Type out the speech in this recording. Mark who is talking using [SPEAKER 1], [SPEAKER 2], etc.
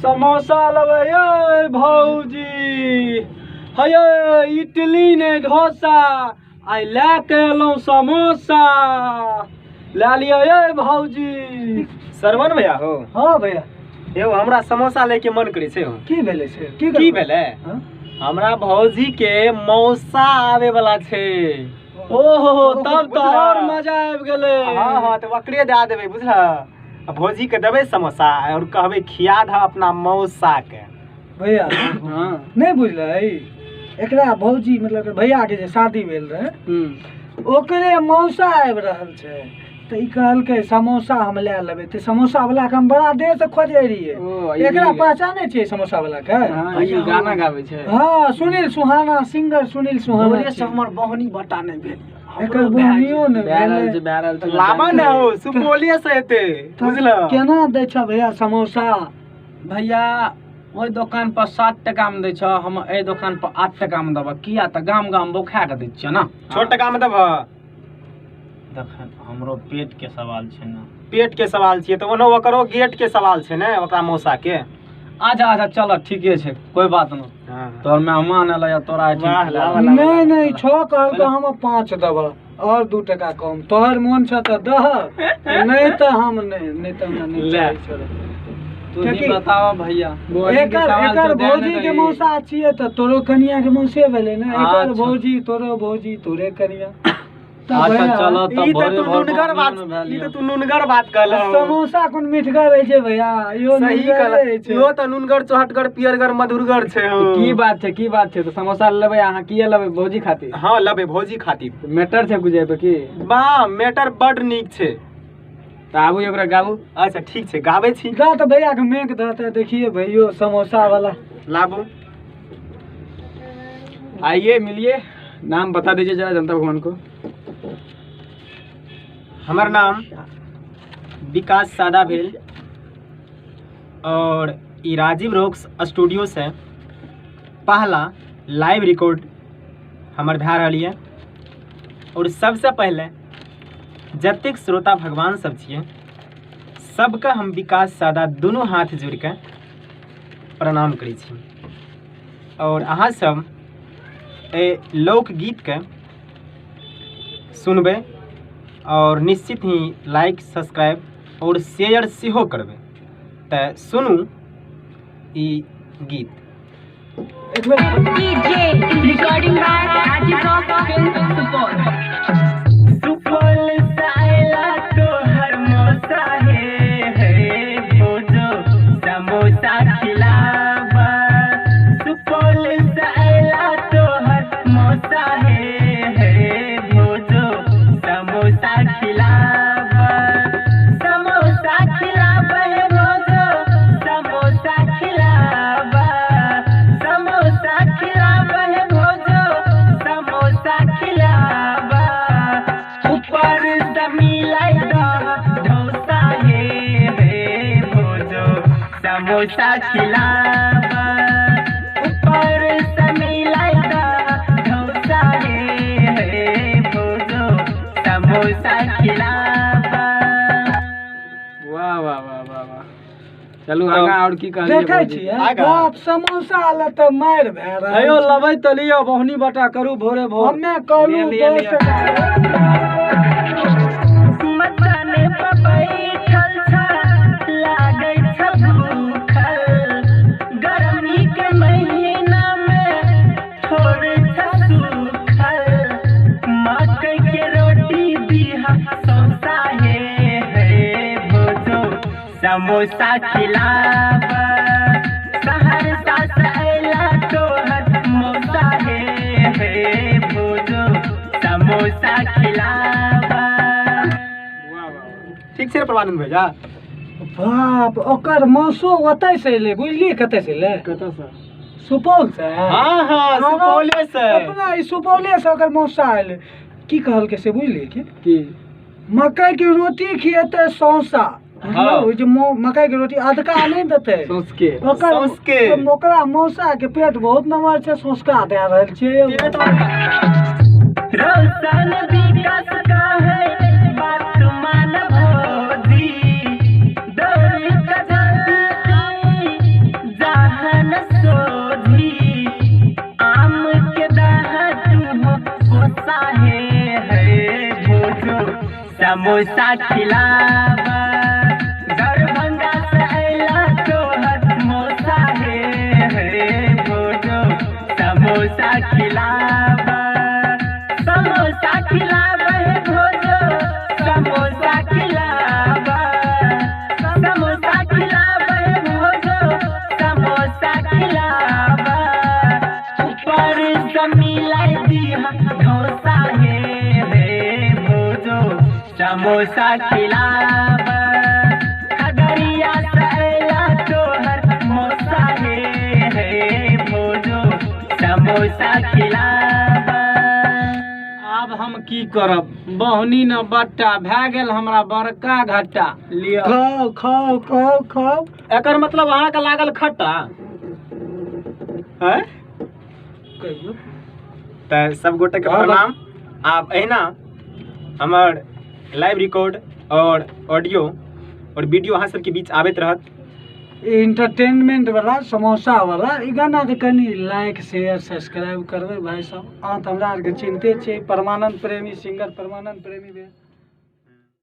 [SPEAKER 1] समोसा लगे ये भौजी, हे इडली ने डोसा, आई लेके एलौं समोसा, ले लियो ये भौजी।
[SPEAKER 2] सरवन भैया हो?
[SPEAKER 1] हाँ भैया।
[SPEAKER 2] एगो हमरा समोसा लेके मन करे छे हो।
[SPEAKER 1] की भेले से?
[SPEAKER 2] की भेले? हमरा भौजी के मौसा आवे वाला छे।
[SPEAKER 1] ओहो तब तो और मजा आबि गेले।
[SPEAKER 2] हाँ हाँ तो ओकरे दे देबे बुझला। भौजी के देबे समोसा और कहबे खिया ध अपना मौसा के।
[SPEAKER 1] भैया हां नहीं बुझले एकरा भौजी मतलब भैया के जे शादी भेल रहे ओकरे मौसा आबि रहल छे तो ई कहल के समोसा हम ले लेबे ते समोसा वाला के हम बड़ा देर से खोजे रहिए। एकरा पहचाने छे समोसा वाला के?
[SPEAKER 2] हां ई गाना गावे छे।
[SPEAKER 1] हां सुनील सुहाना, सिंगर सुनील सुहाना।
[SPEAKER 2] ओरे से हमर बहनी बटा नहीं भेल।
[SPEAKER 1] एकर बहनियो ने
[SPEAKER 2] बैरल लावा न हो सुपोलिया से एते बुझला।
[SPEAKER 1] केना दै छ भैया समोसा?
[SPEAKER 3] भैया ओई दुकान पर 7 टका में दै छ, हम ए दुकान पर 8 टका में देब। किया त गाम गाम बौखा के दै छ ना।
[SPEAKER 2] छोट टका में देब।
[SPEAKER 3] देखन हमरो पेट के सवाल छे ना।
[SPEAKER 2] पेट के सवाल छिए तो ओनो ओकरो गेट के सवाल छे ने ओकरा मौसा के।
[SPEAKER 3] अच्छा अच्छा चल ठीके छे कोई बात न।
[SPEAKER 2] हां
[SPEAKER 3] तोर मेहमान आला या तोरा
[SPEAKER 1] नहीं नहीं 6 कहल तो हम 5 देब और 2 टका कम। तोहर मन छ त दह नहीं त हम नहीं त हम नहीं ले छोड़।
[SPEAKER 3] तू ही बतावा भैया।
[SPEAKER 1] एकर भौजी के मौसा छिए त तोरो कनिया के मौसे भेले ना। एकर भौजी तोरो भौजी तोरे कनिया।
[SPEAKER 3] अच्छा चलो त
[SPEAKER 2] ई त तू नुनगर बात, ई त तू नुनगर बात कहल।
[SPEAKER 1] समोसा कोन मीठगर रहे छे भैया? यो
[SPEAKER 2] सही कहल। यो त नुनगर चोहटगर पियरगर मधुरगर छे।
[SPEAKER 3] की बात छे? की बात छे? तो समोसा लेबे अहाँ किए लेबे भौजी खातिर?
[SPEAKER 2] हां लेबे भौजी खातिर।
[SPEAKER 3] मैटर छे गुजेबे की?
[SPEAKER 2] बा मैटर बड नीक छे।
[SPEAKER 3] त आबू एकरा गाबू।
[SPEAKER 2] अच्छा ठीक छे गावे छी।
[SPEAKER 1] गा त भैया के मेक दते देखिए भैयो समोसा वाला
[SPEAKER 2] लाबू।
[SPEAKER 3] आइए मिलिए। नाम बता दीजिए जरा जनता भगवान को।
[SPEAKER 2] हमारा नाम विकास सादा भेल और ई राजीव रॉक्स स्टूडियो से पहला लाइव रिकॉर्ड हमार भै रही है। और सबसे पहले जतेक श्रोता भगवान सब छिए सबका हम विकास सादा दोनों हाथ जोड़ के प्रणाम करै छी। और अहाँ सब ए लोकगीत के सुनबे और निश्चित ही लाइक सब्सक्राइब और शेयर सेहो करबे। त सुनू ई गीत।
[SPEAKER 4] Recording by Rajeev rock film support.
[SPEAKER 2] Supaul सायला तोहर मौसा है वो जो समोसा खिलावा। सुपौल सायला तोहर मौसा है वो जो समोसा खिलावा। समोसा खिलावा वो जो समोसा खिलावा। समोसा खिलावा वो जो समोसा खिलावा। ऊपर से मिलाई डोसा है वो जो समोसा खिलावा। ऊपर से मिलाई डोसा है वो जो समोसा खिलावा।
[SPEAKER 3] वाह वाह वाह वाह वाह। चलू आगा और की कहलिए
[SPEAKER 1] देखे छी बाप समोसा ल त मार भै रहा।
[SPEAKER 3] हेयो लबै त लियो बहनी बटा करू भोरे भोर।
[SPEAKER 1] हम्मे कहलू 10 टका
[SPEAKER 2] मचाने पर बैठल छ लागै छ भूखल। गर्मी के महीना में थोड़े छ सूखल। मकई के रोटी दिहा सौसा है भोजो समोसा खिलावा। सहरसा से अइला तोहर मौसा है भोजो समोसा खिलावा। ठीक से प्रवानंद भैया।
[SPEAKER 1] बाप ओकर मौसो ओतै से ले बुझली कतै से ले?
[SPEAKER 3] कत से?
[SPEAKER 1] सुपौल से।
[SPEAKER 2] हां हां सुपौले से।
[SPEAKER 1] अपना ई सुपौले से ओकर मौसा आइले। की कहल के से बुझली की? मकई की रोटी खिएते सौसा।
[SPEAKER 2] हाँ।
[SPEAKER 1] जो मकई की रोटी अधका नहीं देते
[SPEAKER 3] सोचके
[SPEAKER 1] ओकरा मौसा के पेट बहुत नमहर छे सोचका दे रहल छे।
[SPEAKER 2] रोशन विकास का है बात मान भौजी। दौड़ी का जल्दी समोसा खिलावा दरभंगा से अइला तोहर मौसा हे भोजो समोसा खिलावा समोसा खिलावा हे भोजो समोसा खिलावा समोसा खिलावा हे भोजो समोसा खिलावा ऊपर से मिलाई दिया डोसा हे भोजो समोसा खिलावा खगड़िया से अइला तोहर मौसा हे भोजो समोसा खिलावा।
[SPEAKER 3] आब हम की करब बहनी न बट्टा भए गेल हमरा बड़का घाटा लिअ
[SPEAKER 1] खाओ खाओ खाओ खाओ।
[SPEAKER 3] एकर मतलब अहाँके लागल खट्टा
[SPEAKER 2] हैं
[SPEAKER 1] कहियो
[SPEAKER 2] तऽ सब गोटे के प्रणाम। आप अहिना हमर लाइव रिकॉर्ड और ऑडियो और वीडियो अहाँ सबके बीच आबैत रहत।
[SPEAKER 1] इंटरटेनमेंट वाला समोसा वाला ई गाना के कनी लाइक शेयर सब्सक्राइब करबै भाई साहब। अहाँ तऽ हमरा आरके चिन्हते छियै, परमानंद प्रेमी सिंगर परमानंद प्रेमी भेल।